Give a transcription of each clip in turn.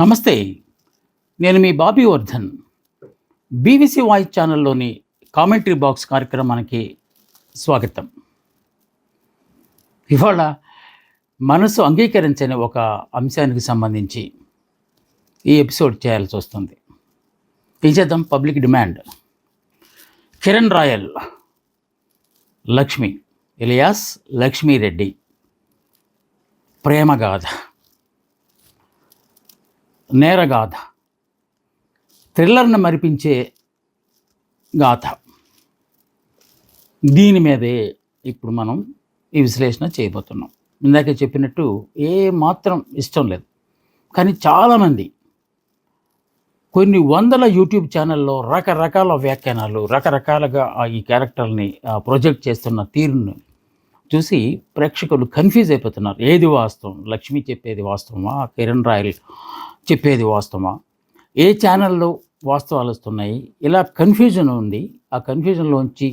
నమస్తే. నేను మీ బాబీ వర్ధన్. బీబీసీ వాయిస్ ఛానల్లోని కామెంటరీ బాక్స్ కార్యక్రమానికి స్వాగతం. ఇవాళ మనసు అంగీకరించని ఒక అంశానికి సంబంధించి ఈ ఎపిసోడ్ చేయాల్సి వస్తుంది. ఏం చేద్దాం? Public demand. Kiran Royal Lakshmi alias Lakshmireddy ప్రేమగాథ, నేరగాథ, థ్రిల్లర్ని మరిపించే గాథ. దీని మీదే ఇప్పుడు మనం ఈ విశ్లేషణ చేయబోతున్నాం. ఇందాకే చెప్పినట్టు ఏ మాత్రం ఇష్టం లేదు, కానీ చాలామంది కొన్ని వందల యూట్యూబ్ ఛానల్లో రకరకాల వ్యాఖ్యానాలు, రకరకాలుగా ఈ క్యారెక్టర్ని ప్రొజెక్ట్ చేస్తున్న తీరును చూసి ప్రేక్షకులు కన్ఫ్యూజ్ అయిపోతున్నారు. ఏది వాస్తవం? లక్ష్మి చెప్పేది వాస్తవమా? కిరణ్ రాయల్ చెప్పేది వాస్తవమా? ఏ ఛానల్లో వాస్తవాలు వస్తున్నాయి? ఇలా కన్ఫ్యూజన్ ఉంది. ఆ కన్ఫ్యూజన్లోంచి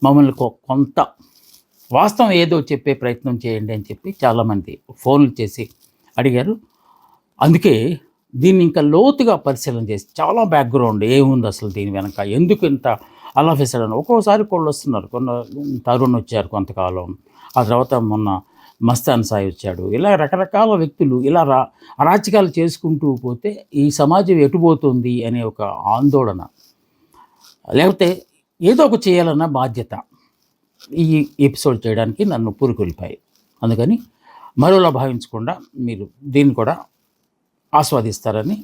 మమ్మల్ని కొంత వాస్తవం ఏదో చెప్పే ప్రయత్నం చేయండి అని చెప్పి చాలామంది ఫోన్లు చేసి అడిగారు. అందుకే దీన్ని ఇంకా లోతుగా పరిశీలన చేసి చాలా బ్యాక్గ్రౌండ్ ఏముంది అసలు దీని వెనక, ఎందుకు ఇంత అలా ఫెసడని. ఒక్కోసారి వాళ్ళు వస్తున్నారు, తరుణ్ వచ్చారు కొంతకాలం, ఆ తర్వాత మొన్న మస్తాన్ సాయి వచ్చాడు. ఇలా రకరకాల వ్యక్తులు ఇలా అరాచకాలు చేసుకుంటూ పోతే ఈ సమాజం ఎటుపోతుంది అనే ఒక ఆందోళన, లేకపోతే ఏదో ఒక చేయాలన్న బాధ్యత ఈ ఎపిసోడ్ చేయడానికి నన్ను పురుకొల్పాయి. అందుకని మరోలా భావించకుండా మీరు దీన్ని కూడా ఆస్వాదిస్తారని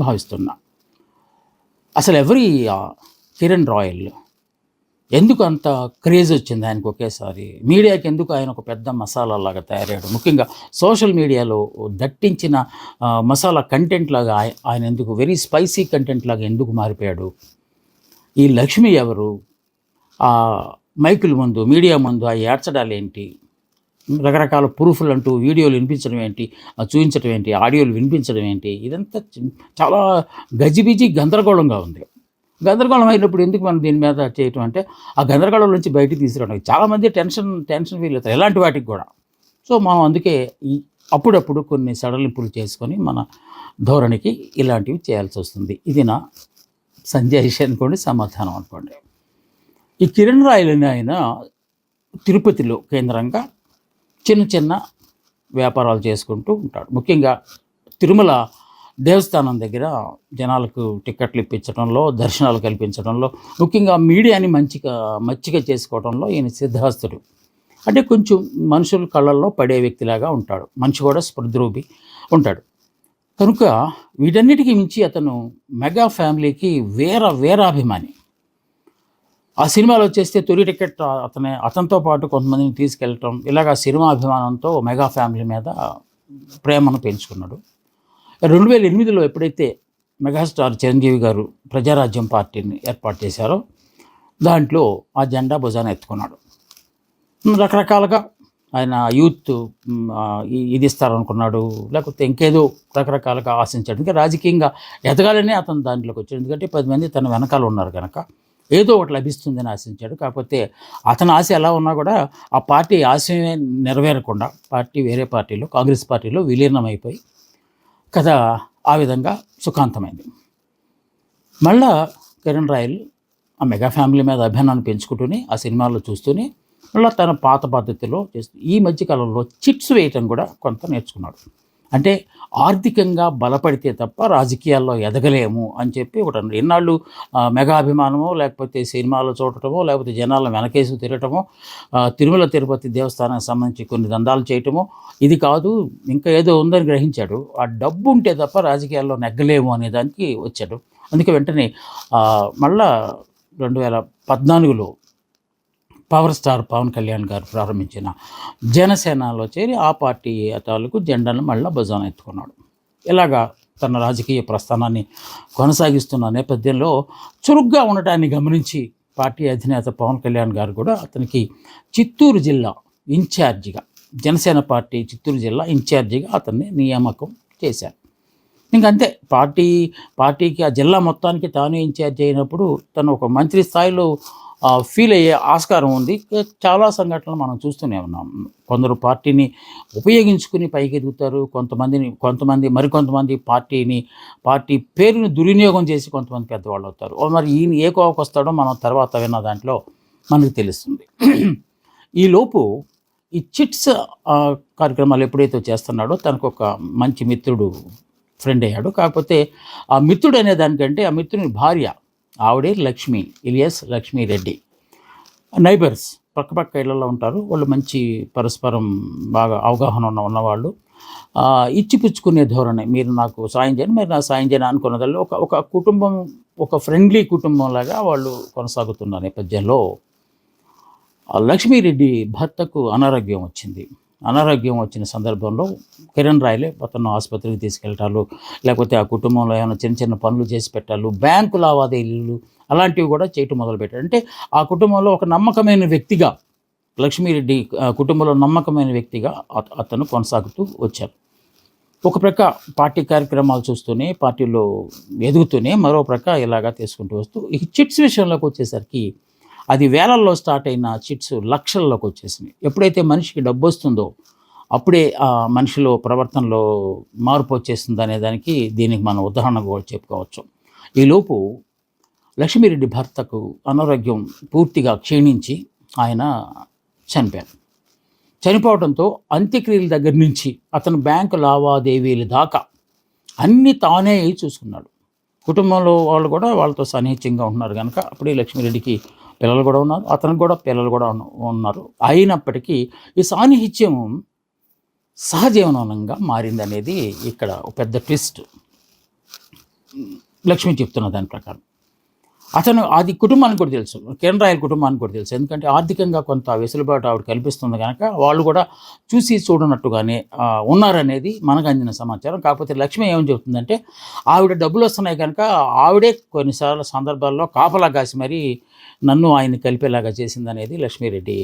భావిస్తున్నా. అసలు కిరణ్ రాయల్ ఎందుకు అంత క్రేజ్ వచ్చింది ఆయనకు ఒకేసారి? మీడియాకి ఎందుకు ఆయన ఒక పెద్ద మసాలా లాగా తయారయ్యాడు? ముఖ్యంగా సోషల్ మీడియాలో దట్టించిన మసాలా కంటెంట్ లాగా ఆయన ఎందుకు వెరీ స్పైసీ కంటెంట్ లాగా ఎందుకు మారిపోయాడు? ఈ లక్ష్మి ఎవరు? ఆ మైకుల ముందు, మీడియా ముందు ఆ ఏడ్చడాలు ఏంటి? రకరకాల ప్రూఫ్లు అంటూ వీడియోలు వినిపించడం ఏంటి, చూపించడం ఏంటి, ఆడియోలు వినిపించడం ఏంటి? ఇదంతా చాలా గజిబిజి గందరగోళంగా ఉంది. గందరగోళం అయినప్పుడు ఎందుకు మనం దీని మీద చేయటం అంటే, ఆ గందరగోళం నుంచి బయటికి తీసుకురావడానికి చాలామంది టెన్షన్ ఫీల్ అవుతారు ఎలాంటి వాటికి కూడా. సో మనం అందుకే అప్పుడప్పుడు కొన్ని సడలింపులు చేసుకొని మన ధోరణికి ఇలాంటివి చేయాల్సి వస్తుంది. ఇది నా సంజయ్ అనుకోండి, సమాధానం అనుకోండి. ఈ కిరణ్ రాయల్ అని ఆయన తిరుపతిలో కేంద్రంగా చిన్న చిన్న వ్యాపారాలు చేసుకుంటూ ఉంటాడు. ముఖ్యంగా తిరుమల దేవస్థానం దగ్గర జనాలకు టిక్కెట్లు ఇప్పించడంలో, దర్శనాలు కల్పించడంలో, ముఖ్యంగా మీడియాని మచ్చిక చేసుకోవడంలో ఈయన సిద్ధాస్తుడు. అంటే కొంచెం మనుషుల కళ్ళల్లో పడే వ్యక్తిలాగా ఉంటాడు. మనిషి కూడా స్పృద్రూపి ఉంటాడు. కనుక వీటన్నిటికీ మించి అతను మెగా ఫ్యామిలీకి వేరాభిమాని. ఆ సినిమాలో వచ్చేస్తే తొలి టికెట్ అతనితో పాటు కొంతమందిని తీసుకెళ్ళటం, ఇలాగా సినిమా అభిమానంతో మెగా ఫ్యామిలీ మీద ప్రేమను పెంచుకున్నాడు. 2008లో ఎప్పుడైతే మెగాస్టార్ చిరంజీవి గారు ప్రజారాజ్యం పార్టీని ఏర్పాటు చేశారో దాంట్లో ఆ జెండా భుజాన ఎత్తుకున్నాడు. రకరకాలుగా ఆయన యూత్ ఇది ఇస్తారనుకున్నాడు, లేకపోతే ఇంకేదో రకరకాలుగా ఆశించాడు. ఇంకా రాజకీయంగా ఎదగాలని అతను దాంట్లోకి వచ్చాడు. ఎందుకంటే 10 మంది తన వెనకాల ఉన్నారు కనుక ఏదో ఒకటి లభిస్తుందని ఆశించాడు. కాకపోతే అతని ఆశ ఎలా ఉన్నా కూడా ఆ పార్టీ ఆశయమే నెరవేరకుండా వేరే పార్టీలో, కాంగ్రెస్ పార్టీలో విలీనమైపోయి కథ ఆ విధంగా సుఖాంతమైంది. మళ్ళా కిరణ్ రాయల్ ఆ మెగా ఫ్యామిలీ మీద అభిమానాన్ని పెంచుకుంటూనే, ఆ సినిమాల్లో చూస్తూనే మళ్ళీ తన పాత పద్ధతిలో చేస్తూ ఈ మధ్యకాలంలో చిట్స్ వేయటం కూడా కొంత నేర్చుకున్నాడు. అంటే ఆర్థికంగా బలపడితే తప్ప రాజకీయాల్లో ఎదగలేము అని చెప్పి ఒకటి ఎన్నాళ్ళు మెగా అభిమానమో, లేకపోతే సినిమాలు చూడటమో, లేకపోతే జనాల వెనకేసి తిరగటమో, తిరుమల తిరుపతి దేవస్థానానికి సంబంధించి కొన్ని దందాలు చేయటమో, ఇది కాదు ఇంకా ఏదో ఉందని గ్రహించాడు. ఆ డబ్బు ఉంటే తప్ప రాజకీయాల్లో నెగ్గలేము అనే దానికి వచ్చాడు. అందుకే వెంటనే మళ్ళా 2014లో పవర్ స్టార్ పవన్ కళ్యాణ్ గారు ప్రారంభించిన జనసేనలో చేరి ఆ పార్టీ తాలూకు జెండాను మళ్ళీ భుజాన ఎత్తుకున్నాడు. ఇలాగా తన రాజకీయ ప్రస్థానాన్ని కొనసాగిస్తున్న నేపథ్యంలో చురుగ్గా ఉండటాన్ని గమనించి పార్టీ అధినేత పవన్ కళ్యాణ్ గారు కూడా అతనికి చిత్తూరు జిల్లా ఇన్ఛార్జిగా, జనసేన పార్టీ చిత్తూరు జిల్లా ఇన్ఛార్జిగా అతన్ని నియామకం చేశారు. ఇంకంతే, పార్టీకి ఆ జిల్లా మొత్తానికి తాను ఇన్ఛార్జ్ అయినప్పుడు తను ఒక మంత్రి స్థాయిలో ఫీల్ అయ్యే ఆస్కారం ఉంది. చాలా సంఘటనలు మనం చూస్తూనే ఉన్నాం. కొందరు పార్టీని ఉపయోగించుకుని పైకి ఎదుగుతారు. మరికొంతమంది పార్టీ పేరుని దుర్వినియోగం చేసి కొంతమంది పెద్దవాళ్ళు అవుతారు. మరి ఈయన ఏ కోవకు వస్తాడో మనం తర్వాత విన్న దాంట్లో మనకు తెలుస్తుంది. ఈలోపు ఈ చిట్స్ కార్యక్రమాలు ఎప్పుడైతే చేస్తున్నాడో తనకు ఒక మంచి మిత్రుడు ఫ్రెండ్ అయ్యాడు. కాకపోతే ఆ మిత్రుడు అనే దానికంటే ఆ మిత్రుని భార్య, ఆవిడే లక్ష్మి, ఇలియాస్ లక్ష్మీరెడ్డి. నైబర్స్, పక్క ఇళ్లలో ఉంటారు వాళ్ళు. మంచి పరస్పరం బాగా అవగాహన ఉన్నవాళ్ళు. ఇచ్చిపుచ్చుకునే ధోరణి, మీరు నాకు సాయం చేయండి, మీరు నాకు సాయం చేయండి అనుకున్నదాల్లో ఒక కుటుంబం, ఒక ఫ్రెండ్లీ కుటుంబంలాగా వాళ్ళు కొనసాగుతున్న నేపథ్యంలో లక్ష్మీరెడ్డి భర్తకు అనారోగ్యం వచ్చిన సందర్భంలో కిరణ్ రాయలే అతను ఆసుపత్రికి తీసుకెళ్ళటాలు, లేకపోతే ఆ కుటుంబంలో ఏమైనా చిన్న పనులు చేసి పెట్టాలు, బ్యాంకు లావాదేవీలు అలాంటివి కూడా చేయటం మొదలుపెట్టాడు. అంటే ఆ కుటుంబంలో ఒక నమ్మకమైన వ్యక్తిగా, లక్ష్మీరెడ్డి కుటుంబంలో నమ్మకమైన వ్యక్తిగా అతను కొనసాగుతూ వచ్చారు. ఒక ప్రక్క పార్టీ కార్యక్రమాలు చూస్తూనే, పార్టీలో ఎదుగుతూనే, మరో ప్రక్క ఇలాగా తీసుకుంటూ వస్తూ ఈ చిట్స్ విషయంలోకి వచ్చేసరికి అది వేలల్లో స్టార్ట్ అయిన చిట్స్ లక్షల్లోకి వచ్చేసినాయి. ఎప్పుడైతే మనిషికి డబ్బు వస్తుందో అప్పుడే ఆ మనిషిలో ప్రవర్తనలో మార్పు వచ్చేస్తుంది అనే దానికి దీనికి మనం ఉదాహరణ కూడా చెప్పుకోవచ్చు. ఈలోపు లక్ష్మీరెడ్డి భర్తకు అనారోగ్యం పూర్తిగా క్షీణించి ఆయన చనిపోవడంతో అంత్యక్రియల దగ్గర నుంచి అతను బ్యాంకు లావాదేవీల దాకా అన్నీ తానే చూసుకున్నాడు. కుటుంబంలో వాళ్ళు కూడా వాళ్ళతో సన్నిహితంగా ఉంటున్నారు కనుక అప్పుడే లక్ష్మీరెడ్డికి పిల్లలు కూడా ఉన్నారు, అతనికి కూడా పిల్లలు కూడా ఉన్నారు. అయినప్పటికీ ఈ సాన్నిహిత్యం సహజీవనంగా మారిందనేది ఇక్కడ ఒక పెద్ద ట్విస్ట్. లక్ష్మి చెప్తున్న దాని ప్రకారం అది కుటుంబానికి కూడా తెలుసు, కిరణ్ రాయల్ కుటుంబానికి కూడా తెలుసు. ఎందుకంటే ఆర్థికంగా కొంత వెసులుబాటు ఆవిడ కల్పిస్తుంది కనుక వాళ్ళు కూడా చూసి చూడనట్టుగానే ఉన్నారనేది మనకు అందిన సమాచారం. కాకపోతే లక్ష్మి ఏమని చెబుతుందంటే ఆవిడ డబ్బులు వస్తున్నాయి కనుక ఆవిడే కొన్నిసార్లు సందర్భాల్లో కాపలా కాసి మరీ నన్ను ఆయన్ని కలిపేలాగా చేసిందనేది లక్ష్మీరెడ్డి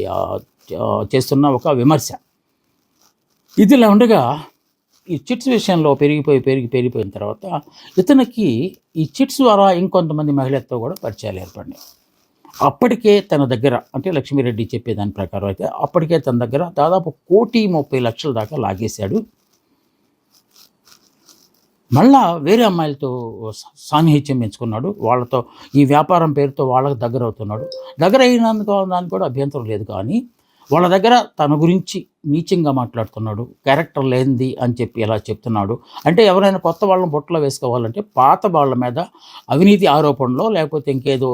చేస్తున్న ఒక విమర్శ. ఇదిలా ఉండగా ఈ చిట్స్ విషయంలో పెరిగిపోయిన తర్వాత ఇతనికి ఈ చిట్స్ ద్వారా ఇంకొంతమంది మహిళలతో కూడా పరిచయాలు ఏర్పడినాయి. అప్పటికే తన దగ్గర, అంటే లక్ష్మీరెడ్డి చెప్పేదాని ప్రకారం అయితే అప్పటికే తన దగ్గర దాదాపు 1,30,00,000 దాకా లాగేశాడు. మళ్ళా వేరే అమ్మాయిలతో సాన్నిహిత్యం పెంచుకున్నాడు. వాళ్ళతో ఈ వ్యాపారం పేరుతో వాళ్ళకి దగ్గర అవుతున్నాడు. దగ్గర అయినందుకు దానికి కూడా అభ్యంతరం లేదు. కానీ వాళ్ళ దగ్గర తన గురించి నీచంగా మాట్లాడుతున్నాడు, క్యారెక్టర్ లేనిది అని చెప్పి ఎలా చెప్తున్నాడు. అంటే ఎవరైనా కొత్త వాళ్ళని బొట్టలో వేసుకోవాలంటే పాత వాళ్ళ మీద అవినీతి ఆరోపణలో లేకపోతే ఇంకేదో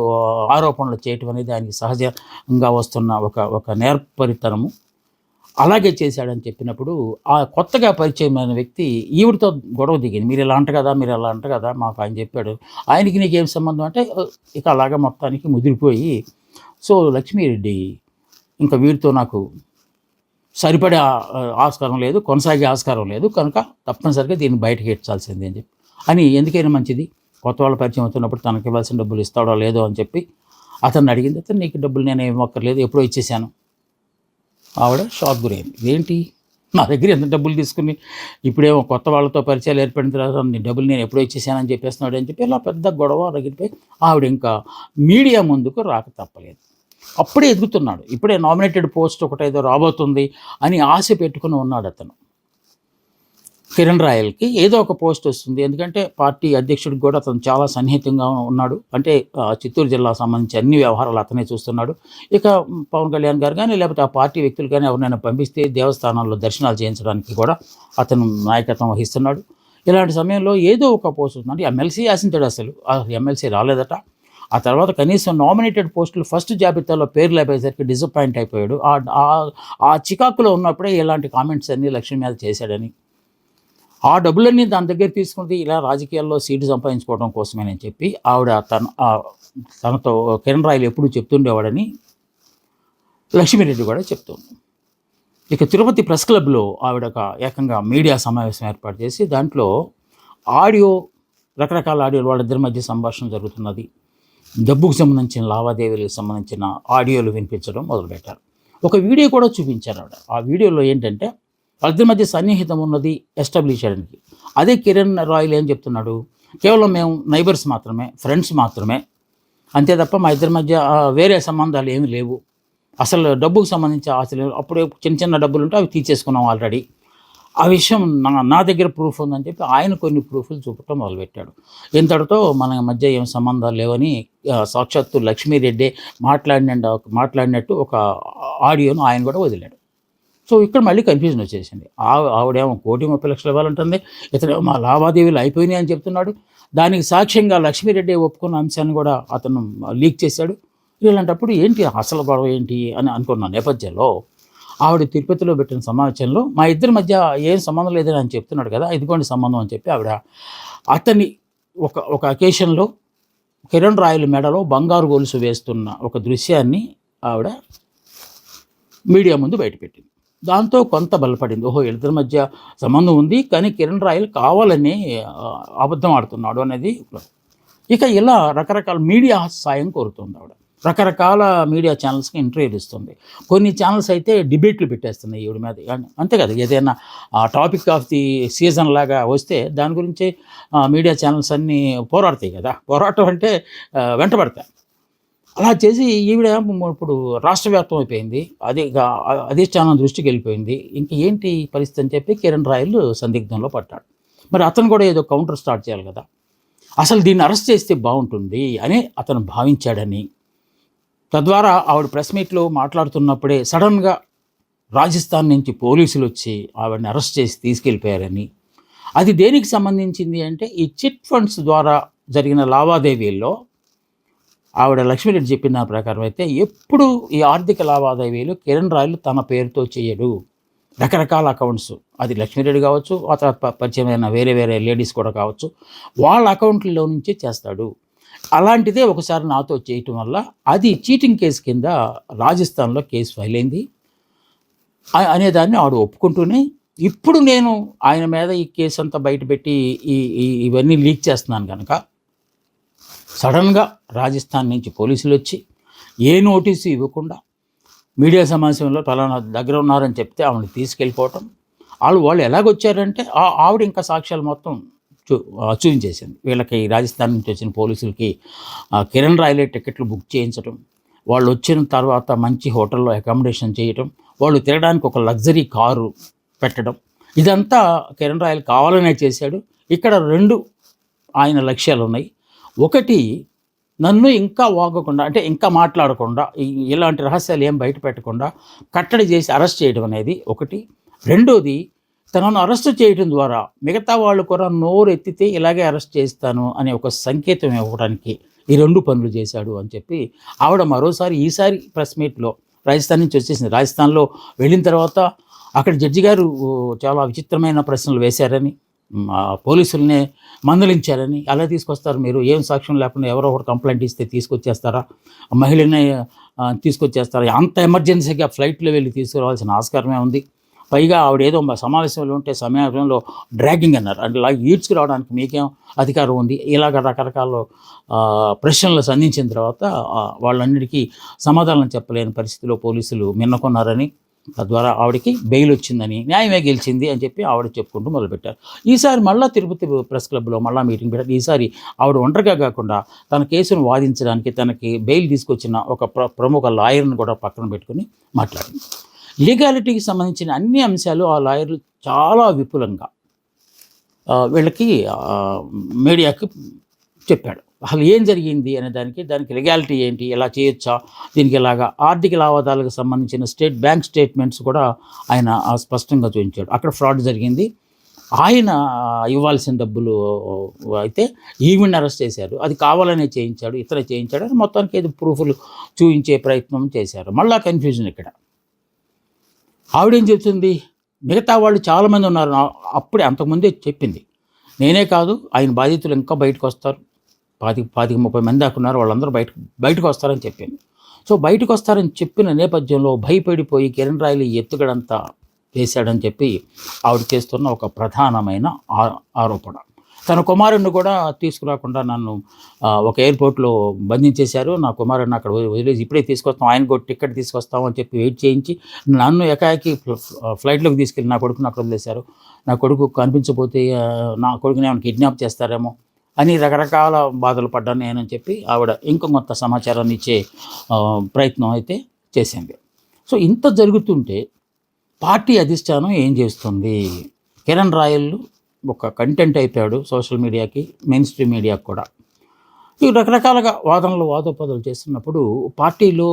ఆరోపణలు చేయటం అనేది ఆయనకి సహజంగా వస్తున్న ఒక నేర్పరితనము. అలాగే చేశాడని చెప్పినప్పుడు ఆ కొత్తగా పరిచయమైన వ్యక్తి ఈవిడితో గొడవ దిగింది. మీరు ఇలా అంట కదా మాకు ఆయన చెప్పాడు, ఆయనకి నీకేం సంబంధం అంటే ఇక అలాగా మొత్తానికి ముదిరిపోయి, సో లక్ష్మీరెడ్డి ఇంకా వీడితో నాకు సరిపడే ఆస్కారం లేదు, కొనసాగే ఆస్కారం లేదు కనుక తప్పనిసరిగా దీన్ని బయటకి ఎచ్చాల్సింది అని ఎందుకైనా మంచిది, కొత్త వాళ్ళ పరిచయం అవుతున్నప్పుడు తనకి ఇవ్వాల్సిన డబ్బులు ఇస్తాడో లేదో అని చెప్పి అతన్ని అడిగింది. అతను నీకు డబ్బులు నేను ఏమక్కర్లేదు, ఎప్పుడో ఇచ్చేసాను. ఆవిడ షాక్ గురైంది. ఏంటి నా దగ్గర ఎంత డబ్బులు తీసుకుని ఇప్పుడేమో కొత్త వాళ్ళతో పరిచయాలు ఏర్పడిన తర్వాత నీ డబ్బులు నేను ఎప్పుడో ఇచ్చేసానని చెప్పేస్తున్నాడు అని చెప్పి ఇలా పెద్ద గొడవ రగిలిపోయి ఆవిడ ఇంకా మీడియా ముందుకు రాక తప్పలేదు. అప్పుడే ఎదుగుతున్నాడు. ఇప్పుడే నామినేటెడ్ పోస్ట్ ఒకటేదో రాబోతుంది అని ఆశ పెట్టుకుని ఉన్నాడు అతను. కిరణ్ రాయల్కి ఏదో ఒక పోస్ట్ వస్తుంది, ఎందుకంటే పార్టీ అధ్యక్షుడికి కూడా అతను చాలా సన్నిహితంగా ఉన్నాడు. అంటే చిత్తూరు జిల్లాకు సంబంధించి అన్ని వ్యవహారాలు అతనే చూస్తున్నాడు. ఇక పవన్ కళ్యాణ్ గారు కానీ లేకపోతే ఆ పార్టీ వ్యక్తులు కానీ ఎవరినైనా పంపిస్తే దేవస్థానాల్లో దర్శనాలు చేయించడానికి కూడా అతను నాయకత్వం వహిస్తున్నాడు. ఇలాంటి సమయంలో ఏదో ఒక పోస్ట్ వస్తుంది. అంటే ఎమ్మెల్సీ ఆశించాడు, అసలు ఎమ్మెల్సీ రాలేదట. ఆ తర్వాత కనీసం నామినేటెడ్ పోస్టులు ఫస్ట్ జాబితాలో పేర్లు అయిపోయేసరికి డిసప్పాయింట్ అయిపోయాడు. ఆ చికాకులో ఉన్నప్పుడే ఇలాంటి కామెంట్స్ అన్నీ లక్ష్మి మీద చేశాడని, ఆ డబ్బులన్నీ దాని దగ్గర తీసుకుంటే ఇలా రాజకీయాల్లో సీటు సంపాదించుకోవడం కోసమేనని చెప్పి ఆవిడ తనతో కిరణ్ రాయల్ ఎప్పుడూ చెప్తుండేవాడని లక్ష్మీరెడ్డి కూడా చెప్తుంది. ఇక తిరుపతి ప్రెస్ క్లబ్లో ఆవిడ ఏకంగా మీడియా సమావేశం ఏర్పాటు చేసి దాంట్లో రకరకాల ఆడియోలు, వాళ్ళిద్దరి మధ్య సంభాషణ జరుగుతున్నది, డబ్బుకు సంబంధించిన లావాదేవీలకు సంబంధించిన ఆడియోలు వినిపించడం మొదలుపెట్టారు. ఒక వీడియో కూడా చూపించారు ఆవిడ. ఆ వీడియోలో ఏంటంటే వాళ్ళిద్దరి మధ్య సన్నిహితం ఉన్నది ఎస్టాబ్లిష్ చేయడానికి. అదే కిరణ్ రాయల్ ఏం చెప్తున్నాడు, కేవలం మేము నైబర్స్ మాత్రమే, ఫ్రెండ్స్ మాత్రమే, అంతే తప్ప మా ఇద్దరి మధ్య వేరే సంబంధాలు ఏమీ లేవు. అసలు డబ్బుకు సంబంధించి ఆశలు అప్పుడే చిన్న చిన్న డబ్బులుంటే అవి తీర్చేసుకున్నాం ఆల్రెడీ. ఆ విషయం నా దగ్గర ప్రూఫ్ ఉందని చెప్పి ఆయన కొన్ని ప్రూఫ్‌లు చూపటం మొదలుపెట్టాడు. ఇంతటితో మన మధ్య ఏం సంబంధాలు లేవని సాక్షాత్తు లక్ష్మీరెడ్డే మాట్లాడినట్టు ఒక ఆడియోను ఆయన కూడా వదిలాడు. సో, ఇక్కడ మళ్ళీ కన్‌ఫ్యూజన్ వచ్చేసింది. ఆవిడేమో 1,30,00,000 ఇవ్వాలంటుంది. ఇతనేమో మా లావాదేవీలు అయిపోయినాయి అని చెప్తున్నాడు. దానికి సాక్ష్యంగా లక్ష్మీరెడ్డి ఒప్పుకున్న అంశాన్ని కూడా అతను లీక్ చేశాడు. ఇలాంటప్పుడు ఏంటి అసలు గొడవ ఏంటి అని అనుకున్న నేపథ్యంలో ఆవిడ తిరుపతిలో పెట్టిన సమావేశంలో మా ఇద్దరి మధ్య ఏం సంబంధం లేదని ఆయన చెప్తున్నాడు కదా, ఇదిగోండి సంబంధం అని చెప్పి ఆవిడ అతన్ని ఒక అకేషన్‌లో కిరణ్ రాయల మెడలో బంగారు గొలుసు వేస్తున్న ఒక దృశ్యాన్ని ఆవిడ మీడియా ముందు బయటపెట్టింది. దాంతో కొంత బలపడింది. ఓహో! వీళ్ళిద్దరి మధ్య సంబంధం ఉంది. కానీ కిరణ్ రాయల్ కావాలని అబద్ధం ఆడుతున్నాడు అనేది. ఇక ఇలా రకరకాల మీడియా సాయం కోరుతుంది ఆవిడ. రకరకాల మీడియా ఛానల్స్‌కి ఇంటర్వ్యూలు ఇస్తుంది. కొన్ని ఛానల్స్ అయితే డిబేట్లు పెట్టేస్తున్నాయి ఈవిడ మీద. అంతే కదా, ఏదైనా టాపిక్ ఆఫ్ ది సీజన్ లాగా వస్తే దాని గురించి మీడియా ఛానల్స్ అన్నీ పోరాడతాయి కదా. పోరాటం అంటే వెంటబడతాయి. అలా చేసి ఈవిడ ఇప్పుడు రాష్ట్ర వ్యాప్తం అయిపోయింది. అధిష్టానం దృష్టికి వెళ్ళిపోయింది. ఇంక ఏంటి పరిస్థితి అని చెప్పి కిరణ్ రాయల్ సందిగ్ధంలో పడ్డాడు. మరి అతను కూడా ఏదో కౌంటర్ స్టార్ట్ చేయాలి కదా. అసలు దీన్ని అరెస్ట్ చేస్తే బాగుంటుంది అని అతను భావించాడని, తద్వారా ఆవిడ ప్రెస్ మీట్లో మాట్లాడుతున్నప్పుడే సడన్గా రాజస్థాన్ నుంచి పోలీసులు వచ్చి ఆవిడని అరెస్ట్ చేసి తీసుకెళ్ళిపోయారని, అది దేనికి సంబంధించింది అంటే ఈ చిట్ ఫండ్స్ ద్వారా జరిగిన లావాదేవీల్లో ఆవిడ లక్ష్మీరెడ్డి చెప్పిన దాని ప్రకారం అయితే ఎప్పుడు ఈ ఆర్థిక లావాదేవీలు కిరణ్ రాయల్ తన పేరుతో చేయడు. రకరకాల అకౌంట్స్, అది లక్ష్మీరెడ్డి కావచ్చు, ఆ తర్వాత పరిచయమైన వేరే వేరే లేడీస్ కూడా కావచ్చు, వాళ్ళ అకౌంట్లలో నుంచే చేస్తాడు. అలాంటిదే ఒకసారి నాతో చేయటం వల్ల అది చీటింగ్ కేసు కింద రాజస్థాన్లో కేసు ఫైల్ అయింది అనేదాన్ని ఆవిడ ఒప్పుకుంటూనే, ఇప్పుడు నేను ఆయన మీద ఈ కేసు అంతా బయటపెట్టి ఇవన్నీ లీక్ చేస్తున్నాను కనుక సడన్గా రాజస్థాన్ నుంచి పోలీసులు వచ్చి ఏ నోటీసు ఇవ్వకుండా మీడియా సమావేశంలో పలానా దగ్గర ఉన్నారని చెప్తే ఆవిడని తీసుకెళ్ళిపోవటం. వాళ్ళు ఎలాగొచ్చారంటే ఆవిడ ఇంకా సాక్ష్యాలు మొత్తం చూపించేసింది. వీళ్ళకి రాజస్థాన్ నుంచి వచ్చిన పోలీసులకి కిరణ్ రాయలే టికెట్లు బుక్ చేయించడం, వాళ్ళు వచ్చిన తర్వాత మంచి హోటల్లో అకామిడేషన్ చేయటం, వాళ్ళు తిరగడానికి ఒక లగ్జరీ కారు పెట్టడం, ఇదంతా కిరణ్ రాయల్ కావాలనే చేశాడు. ఇక్కడ 2 ఆయన లక్ష్యాలు ఉన్నాయి. ఒకటి, నన్ను ఇంకా వాగకుండా అంటే ఇంకా మాట్లాడకుండా ఇలాంటి రహస్యాలు ఏం బయట పెట్టకుండా కట్టడి చేసి అరెస్ట్ చేయడం అనేది ఒకటి. రెండోది, తనను అరెస్ట్ చేయడం ద్వారా మిగతా వాళ్ళు కూడా నోరు ఎత్తితే ఇలాగే అరెస్ట్ చేస్తాను అనే ఒక సంకేతం ఇవ్వడానికి ఈ 2 పనులు చేశాడు అని చెప్పి ఆవిడ మరోసారి ఈసారి ప్రెస్ మీట్లో రాజస్థాన్ నుంచి వచ్చేసింది. రాజస్థాన్లో వెళ్ళిన తర్వాత అక్కడ జడ్జి గారు చాలా విచిత్రమైన ప్రశ్నలు వేశారని, పోలీసులనే మందలించారని, అలా తీసుకొస్తారు మీరు, ఏం సాక్ష్యం లేకుండా ఎవరో ఒకటి కంప్లైంట్ ఇస్తే తీసుకొచ్చేస్తారా, మహిళనే తీసుకొచ్చేస్తారా, అంత ఎమర్జెన్సీగా ఫ్లైట్లో వెళ్ళి తీసుకురావాల్సిన ఆస్కారమే ఉంది, పైగా ఆవిడ ఏదో సమయంలో ఉంటే సమయంలో డ్రాగింగ్ అన్నారు, అంటే ఇలా ఈడ్చుకురావడానికి మీకేం అధికారం ఉంది, ఇలాగ రకరకాల ప్రశ్నలు సంధించిన తర్వాత వాళ్ళన్నిటికీ సమాధానం చెప్పలేని పరిస్థితిలో పోలీసులు మిన్నకొన్నారని, తద్వారా ఆవిడకి బెయిల్ వచ్చిందని, న్యాయమే గెలిచింది అని చెప్పి ఆవిడ చెప్పుకుంటూ మొదలుపెట్టారు. ఈసారి మళ్ళీ తిరుపతి ప్రెస్ క్లబ్లో మళ్ళీ మీటింగ్ పెట్టారు. ఈసారి ఆవిడ ఒంటరిగా కాకుండా తన కేసును వాదించడానికి తనకి బెయిల్ తీసుకొచ్చిన ఒక ప్రముఖ లాయర్ని కూడా పక్కన పెట్టుకుని మాట్లాడింది. లీగాలిటీకి సంబంధించిన అన్ని అంశాలు ఆ లాయర్లు చాలా విపులంగా వీళ్ళకి మీడియాకి చెప్పాడు. అసలు ఏం జరిగింది అనే దానికి లీగాలిటీ ఏంటి, ఎలా చేయొచ్చా, దీనికి ఎలాగా ఆర్థిక లావాదేవీలకు సంబంధించిన బ్యాంక్ స్టేట్మెంట్స్ కూడా ఆయన స్పష్టంగా చూపించాడు. అక్కడ ఫ్రాడ్ జరిగింది, ఆయన ఇవ్వాల్సిన డబ్బులు అయితే ఈవిని అరెస్ట్ చేశారు, అది కావాలనే చేయించాడు, ఇతనే చేయించాడు అని మొత్తానికి ఏదో ప్రూఫ్లు చూపించే ప్రయత్నం చేశారు. మళ్ళా కన్ఫ్యూజన్ ఇక్కడ. ఆవిడేం చెప్తుంది, మిగతా వాళ్ళు చాలామంది ఉన్నారు, అప్పుడే అంతకుముందే చెప్పింది, నేనే కాదు ఆయన బాధితులు ఇంకా బయటకు వస్తారు, 25-30 మంది దాకా ఉన్నారు, వాళ్ళందరూ బయటకు వస్తారని చెప్పింది. సో బయటకు వస్తారని చెప్పిన నేపథ్యంలో భయపడిపోయి కిరణ్ రాయల్ ఎత్తుగడంతా చేశాడని చెప్పి ఆవిడ చేస్తున్న ఒక ప్రధానమైన ఆరోపణ. తన కుమారుడిని కూడా తీసుకురాకుండా నన్ను ఒక ఎయిర్పోర్ట్లో బంధించేశారు, నా కుమారుడిని అక్కడ వదిలేసి ఇప్పుడే తీసుకొస్తాం, ఆయన కూడా టికెట్ తీసుకొస్తాం అని చెప్పి వెయిట్ చేయించి నన్ను ఏకాకి ఫ్లైట్లోకి తీసుకెళ్ళి నా కొడుకుని అక్కడ వదిలేశారు. నా కొడుకు కనిపించకపోతే నా కొడుకుని ఏమైనా కిడ్నాప్ చేస్తారేమో అని రకరకాల బాధలు పడ్డాను నేనని చెప్పి ఆవిడ ఇంకా కొంత సమాచారాన్ని ఇచ్చే ప్రయత్నం అయితే చేసింది. సో ఇంత జరుగుతుంటే పార్టీ అధిష్టానం ఏం చేస్తుంది? కిరణ్ రాయల్ ఒక కంటెంట్ అయిపోయాడు సోషల్ మీడియాకి, మెయిన్ స్ట్రీమ్ మీడియాకి కూడా. ఈ రకరకాలుగా వాదోపదాలు చేస్తున్నప్పుడు పార్టీలో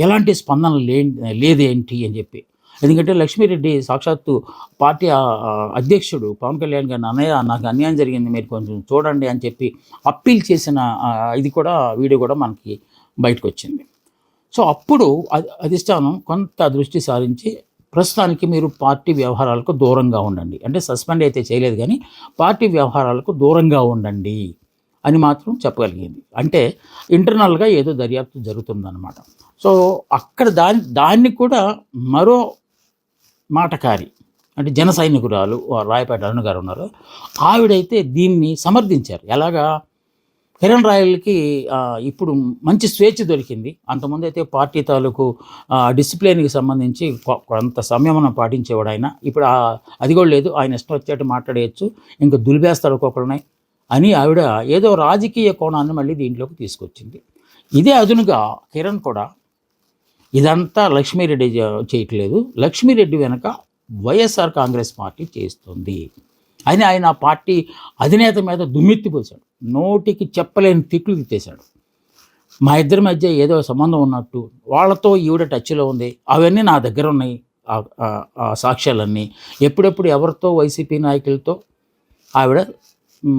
ఎలాంటి స్పందన లేదేంటి అని చెప్పి. ఎందుకంటే లక్ష్మీరెడ్డి సాక్షాత్తు పార్టీ అధ్యక్షుడు పవన్ కళ్యాణ్ గారిని, అన్నయ్య నాకు అన్యాయం జరిగింది మీరు కొంచెం చూడండి అని చెప్పి అప్పీల్ చేసిన ఇది కూడా వీడియో కూడా మనకి బయటకు వచ్చింది. సో అప్పుడు అధిష్టానం కొంత దృష్టి సారించి ప్రస్తుతానికి మీరు పార్టీ వ్యవహారాలకు దూరంగా ఉండండి, అంటే సస్పెండ్ అయితే చేయలేదు కానీ పార్టీ వ్యవహారాలకు దూరంగా ఉండండి అని మాత్రం చెప్పగలిగింది. అంటే ఇంటర్నల్గా ఏదో దర్యాప్తు జరుగుతుందన్నమాట. సో అక్కడ దాన్ని కూడా మరో మాటకారి, అంటే జన సైనికురాలు రాయపేట అరుణ గారు ఉన్నారు, ఆవిడైతే దీన్ని సమర్థించారు. ఎలాగా? కిరణ్ రాయల్కి ఇప్పుడు మంచి స్వేచ్ఛ దొరికింది. అంతకుముందు అయితే పార్టీ తాలూకు డిసిప్లిన్కి సంబంధించి కొంత సంయమనం పాటించేవాడు ఆయన. ఇప్పుడు అది కూడా లేదు, ఆయన ఇష్టం వచ్చేట్టు మాట్లాడేయచ్చు, ఇంకా దులిపేస్తాడు ఒక్కొక్కరిని అని ఆవిడ ఏదో రాజకీయ కోణాన్ని మళ్ళీ దీంట్లోకి తీసుకొచ్చింది. ఇదే అదునుగా కిరణ్ కూడా ఇదంతా లక్ష్మీరెడ్డి చేయట్లేదు, లక్ష్మీరెడ్డి వెనక వైఎస్ఆర్ కాంగ్రెస్ పార్టీ చేస్తుంది అని ఆయన పార్టీ అధినేత మీద దుమ్మెత్తిపోసాడు. నోటికి చెప్పలేని తిట్లు తిట్టేశాడు. మా ఇద్దరి మధ్య ఏదో సంబంధం ఉన్నట్టు, వాళ్ళతో ఈవిడ టచ్లో ఉంది, అవన్నీ నా దగ్గర ఉన్నాయి ఆ సాక్ష్యాలన్నీ. ఎప్పుడెప్పుడు ఎవరితో వైసీపీ నాయకులతో ఆవిడ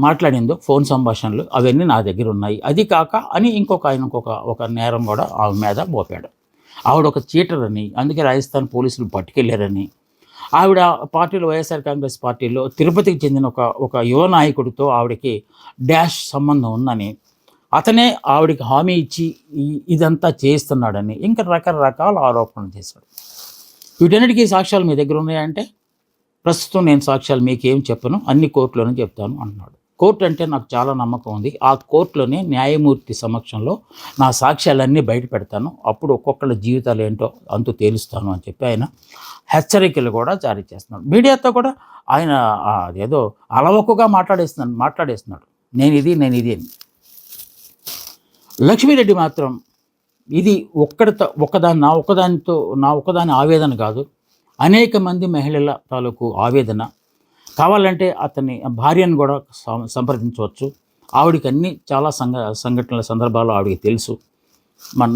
మాట్లాడిందో ఫోన్ సంభాషణలు అవన్నీ నా దగ్గర ఉన్నాయి. అది కాక అని ఒక నేరం కూడా ఆమె మీద మోపాడు. ఆవిడ ఒక చీటర్ అని, అందుకే రాజస్థాన్ పోలీసులు పట్టుకెళ్ళారని, ఆవిడ పార్టీలో వైఎస్ఆర్ కాంగ్రెస్ పార్టీలో తిరుపతికి చెందిన ఒక యువ నాయకుడితో ఆవిడకి డాష్ సంబంధం ఉందని, అతనే ఆవిడకి హామీ ఇచ్చి ఇదంతా చేస్తున్నాడని ఇంకా రకరకాల ఆరోపణలు చేశాడు. వీటన్నిటికీ సాక్ష్యాలు మీ దగ్గర ఉన్నాయంటే ప్రస్తుతం నేను సాక్ష్యాలు మీకేం చెప్పను, అన్ని కోర్టులోనే చెప్తాను అన్నాడు. కోర్టు అంటే నాకు చాలా నమ్మకం ఉంది, ఆ కోర్టులోనే న్యాయమూర్తి సమక్షంలో నా సాక్ష్యాలన్నీ బయట పెడతాను, అప్పుడు ఒక్కొక్కళ్ళ జీవితాలు ఏంటో అంతు తేలుస్తాను అని చెప్పి ఆయన హెచ్చరికలు కూడా జారీ చేస్తున్నాడు. మీడియాతో కూడా ఆయన ఏదో అలవకుగా మాట్లాడేస్తున్నాడు నేను ఇది అని. లక్ష్మీరెడ్డి మాత్రం ఇది నా ఒక్కదాని ఆవేదన కాదు, అనేక మంది మహిళల తాలూకు ఆవేదన. కావాలంటే అతని భార్యను కూడా సంప్రదించవచ్చు, ఆవిడికి అన్ని చాలా సంఘటనల సందర్భాలు ఆవిడకి తెలుసు.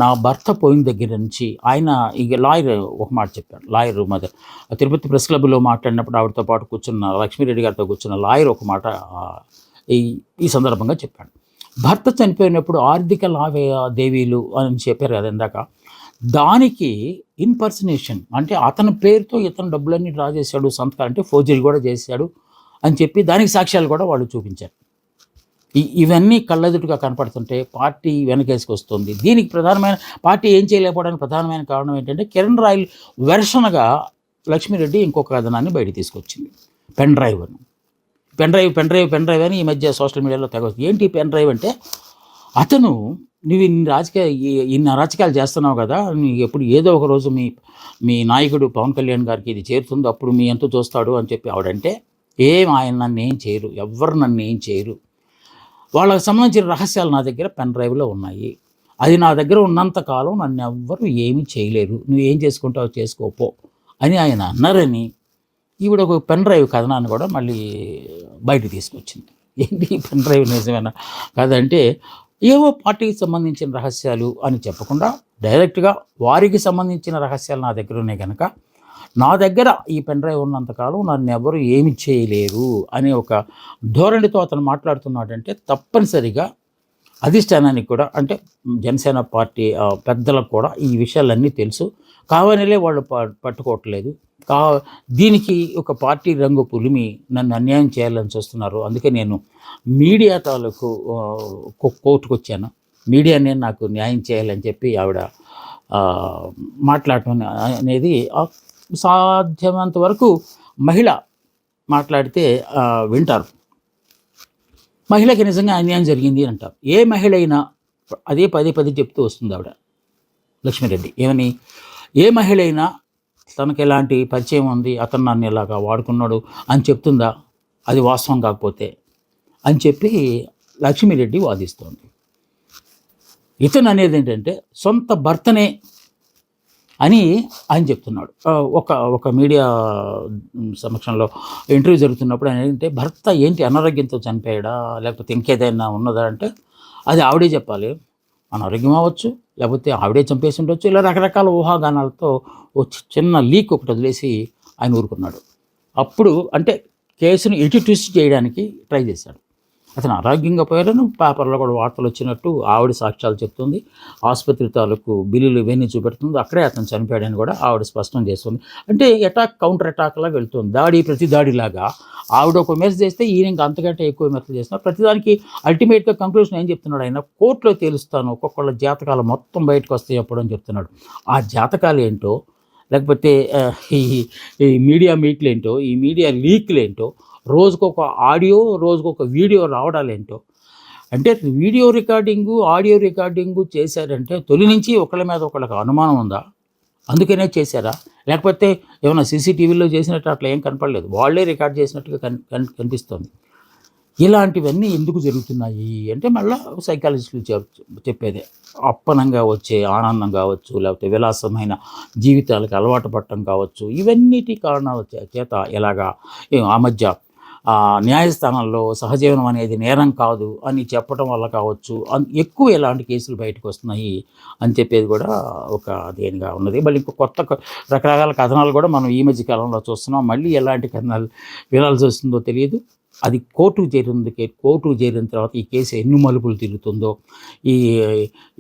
నా భర్త పోయిన దగ్గర నుంచి ఆయన ఇక లాయర్ ఒక మాట చెప్పాడు. లాయర్ మదర్ తిరుపతి ప్రెస్ క్లబ్లో మాట్లాడినప్పుడు ఆవిడతో పాటు కూర్చున్న లక్ష్మీరెడ్డి గారితో కూర్చున్న లాయర్ ఒక మాట ఈ సందర్భంగా చెప్పాడు. భర్త చనిపోయినప్పుడు ఆర్థిక లావాదేవీలు అని చెప్పారు కదా ఇందాక, దానికి ఇన్పర్సనేషన్ అంటే అతని పేరుతో ఇతను డబ్బులన్నీ డ్రా చేశాడు, సంతకాలు అంటే ఫోర్జరీ కూడా చేశాడు అని చెప్పి దానికి సాక్ష్యాలు కూడా వాళ్ళు చూపించారు. ఇవన్నీ కళ్ళెదుటుగా కనపడుతుంటే పార్టీ వెనకేసుకు వస్తుంది. దీనికి ప్రధానమైన పార్టీ ఏం చేయలేకపోవడానికి ప్రధానమైన కారణం ఏంటంటే కిరణ్ రాయల్ వెర్షన్గా లక్ష్మీరెడ్డి ఇంకొక కథనాన్ని బయట తీసుకొచ్చింది. పెన్ డ్రైవ్ అని ఈ మధ్య సోషల్ మీడియాలో తెగ ఏంటి పెన్ డ్రైవ్ అంటే, అతను నువ్వు ఇన్ని రాజకీయాలు చేస్తున్నావు కదా, నీకు ఎప్పుడు ఏదో ఒక రోజు మీ నాయకుడు పవన్ కళ్యాణ్ గారికి ఇది చేరుతుందో అప్పుడు మీ ఎంత చూస్తాడు అని చెప్పి ఆవిడంటే, ఆయన నన్ను ఏం చేయరు, ఎవరు నన్ను ఏం చేయరు, వాళ్ళకి సంబంధించిన రహస్యాలు నా దగ్గర పెన్ డ్రైవ్లో ఉన్నాయి, అది నా దగ్గర ఉన్నంతకాలం నన్ను ఎవ్వరు ఏమీ చేయలేరు, నువ్వు ఏం చేసుకుంటావు చేసుకోపో అని ఆయన అన్నారని ఈవిడ ఒక పెన్ డ్రైవ్ కథనాన్ని కూడా మళ్ళీ బయట తీసుకొచ్చింది. ఏంటి పెన్ డ్రైవ్ నిజమేనా కాదంటే, ఏవో పార్టీకి సంబంధించిన రహస్యాలు అని చెప్పకుండా డైరెక్ట్గా వారికి సంబంధించిన రహస్యాలు నా దగ్గర ఉన్నాయి కనుక నా దగ్గర ఈ పెన్ డ్రైవ్ ఉన్నంతకాలం నన్ను ఎవరు ఏమి చేయలేరు అనే ఒక ధోరణితో అతను మాట్లాడుతున్నాడంటే తప్పనిసరిగా అధిష్టానానికి కూడా, అంటే జనసేన పార్టీ పెద్దలకు కూడా ఈ విషయాలన్నీ తెలుసు, కావాలనే వాళ్ళు పట్టుకోవట్లేదు, దీనికి ఒక పార్టీ రంగు పులిమి నన్ను అన్యాయం చేయాలని చూస్తున్నారు, అందుకే నేను మీడియా తాలూకు కోర్టుకు వచ్చాను, మీడియానే నాకు న్యాయం చేయాలని చెప్పి ఆవిడ మాట్లాడటం అనేది సాధ్యమైనంత వరకు మహిళ మాట్లాడితే వింటారు. మహిళకి నిజంగా అన్యాయం జరిగింది అంటారు. ఏ మహిళ అయినా అదే పదే చెప్తూ వస్తుంది ఆవిడ లక్ష్మీరెడ్డి. ఏమని? ఏ మహిళ అయినా తనకు ఎలాంటి పరిచయం ఉంది, అతను నన్ను ఇలాగా వాడుకున్నాడు అని చెప్తుందా, అది వాస్తవం కాకపోతే అని చెప్పి లక్ష్మీరెడ్డి వాదిస్తోంది. ఇతను అనేది ఏంటంటే సొంత భర్తనే అని ఆయన చెప్తున్నాడు. ఒక మీడియా సమక్షంలో ఇంటర్వ్యూ జరుగుతున్నప్పుడు ఆయన ఏంటంటే భర్త ఏంటి అనారోగ్యంతో చనిపోయాడా లేకపోతే ఇంకేదైనా ఉన్నదా అంటే అది ఆవిడే చెప్పాలి. అనారోగ్యం అవ్వచ్చు, లేకపోతే ఆవిడే చంపేసి ఉండొచ్చు, ఇలా రకరకాల ఊహాగానాలతో చిన్న లీక్ ఒకటి వదిలేసి ఆయన ఊరుకున్నాడు. అప్పుడు అంటే కేసును ఎటు ట్విస్ట్ చేయడానికి ట్రై చేశాడు. అతను ఆరోగ్యంగా పోయారని పేపర్లో కూడా వార్తలు వచ్చినట్టు ఆవిడ సాక్ష్యాలు చెప్తుంది. ఆసుపత్రి తాలూకు బిల్లులు ఇవన్నీ చూపెడుతుంది. అక్కడే అతను చనిపోయాడని కూడా ఆవిడ స్పష్టం చేస్తుంది. అంటే కౌంటర్ అటాక్లా వెళ్తుంది. ప్రతి దాడిలాగా ఆవిడ ఒక మెసేజ్ చేస్తే ఈయన ఇంకా అంతకంటే ఎక్కువ మెసేజ్ చేస్తున్నారు. ప్రతిదానికి అల్టిమేట్గా కంక్లూషన్ ఏం చెప్తున్నాడు ఆయన, కోర్టులో తేలుస్తాను, ఒక్కొక్కళ్ళ జాతకాలు మొత్తం బయటకు వస్తాయి అప్పుడు అని చెప్తున్నాడు. ఆ జాతకాలు ఏంటో, లేకపోతే ఈ మీడియా మీట్లు ఏంటో, ఈ మీడియా లీక్లు ఏంటో, రోజుకొక ఆడియో రోజుకొక వీడియో రావడాలేంటో, అంటే వీడియో రికార్డింగు ఆడియో రికార్డింగు చేశారంటే తొలి నుంచి ఒకళ్ళ మీద ఒకళ్ళకి అనుమానం ఉందా, అందుకనే చేశారా, లేకపోతే ఏమైనా సీసీటీవీలో చేసినట్టు అట్లా ఏం కనపడలేదు, వాళ్ళే రికార్డ్ చేసినట్టుగా కనిపిస్తుంది. ఇలాంటివన్నీ ఎందుకు జరుగుతున్నాయి అంటే మళ్ళీ సైకాలజిస్టులు చెప్పేదే అప్పనంగా వచ్చే ఆనందం కావచ్చు, లేకపోతే విలాసమైన జీవితాలకు అలవాటు పడటం కావచ్చు, ఇవన్నిటి కారణాల చేత ఎలాగా ఆ మధ్య న్యాయస్థానంలో సహజీవనం అనేది నేరం కాదు అని చెప్పడం వల్ల కావచ్చు ఎక్కువ ఇలాంటి కేసులు బయటకు వస్తున్నాయి అని చెప్పేది కూడా ఒక దేనిగా ఉన్నది. మళ్ళీ ఇంకో కొత్త రకరకాల కథనాలు కూడా మనం ఈ మధ్య కాలంలో చూస్తున్నాం. మళ్ళీ ఎలాంటి కథనాలు వినాల్సి వస్తుందో తెలియదు. అది కోర్టుకు చేరిన తర్వాత ఈ కేసు ఎన్ని మలుపులు తిరుగుతుందో,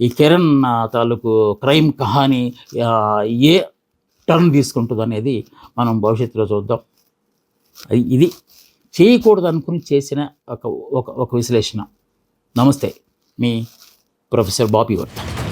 ఈ కిరణ్ తాలూకు క్రైమ్ కహాని ఏ టర్న్ తీసుకుంటుందో అనేది మనం భవిష్యత్తులో చూద్దాం. ఇది చేయకూడదు అనుకుని చేసిన ఒక విశ్లేషణ. నమస్తే, మీ ప్రొఫెసర్ బాబీ వర్ధన్.